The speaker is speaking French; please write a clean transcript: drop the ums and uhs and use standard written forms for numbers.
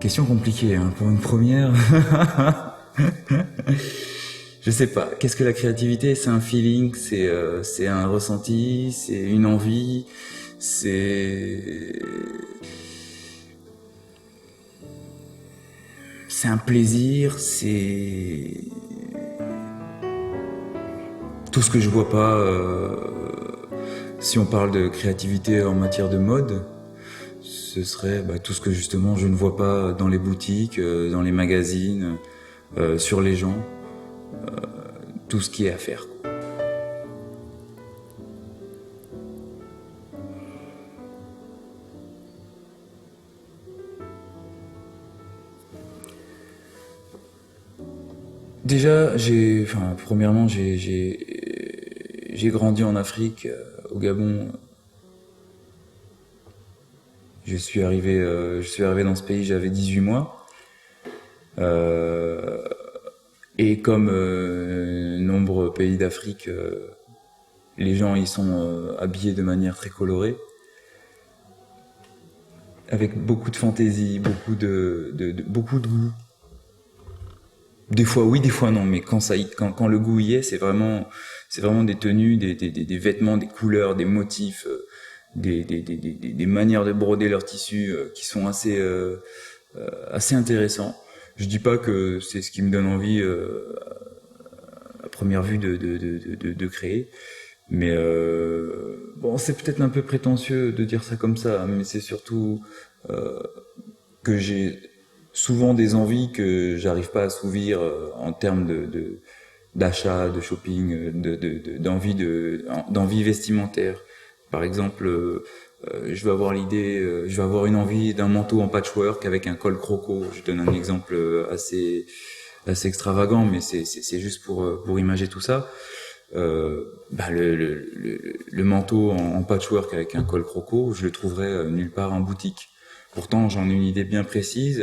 Question compliquée, hein, pour une première. Je sais pas. Qu'est-ce que la créativité? C'est un feeling, c'est un ressenti, c'est une envie, c'est c'est un plaisir, c'est tout ce que je vois pas. Si on parle de créativité en matière de mode, ce serait tout ce que justement je ne vois pas dans les boutiques, dans les magazines, sur les gens, tout ce qui est à faire. Déjà, premièrement, j'ai grandi en Afrique, au Gabon. Je suis arrivé dans ce pays, j'avais 18 mois. Euh, et comme nombreux pays d'Afrique, les gens y sont habillés de manière très colorée, avec beaucoup de fantaisie, beaucoup de goût. Des fois oui, des fois non, mais quand le goût y est, c'est vraiment des tenues, des vêtements, des couleurs, des motifs, des manières de broder leur tissu qui sont assez intéressants. Je dis pas que c'est ce qui me donne envie à première vue de créer, mais bon, c'est peut-être un peu prétentieux de dire ça comme ça, mais c'est surtout que j'ai souvent des envies que j'arrive pas à assouvir en termes d'achat, de shopping, d'envie vestimentaire. Par exemple, je vais avoir une envie d'un manteau en patchwork avec un col croco. Je donne un exemple assez extravagant, mais c'est juste pour imager tout ça. Le manteau en patchwork avec un col croco, je le trouverais nulle part en boutique. Pourtant, j'en ai une idée bien précise.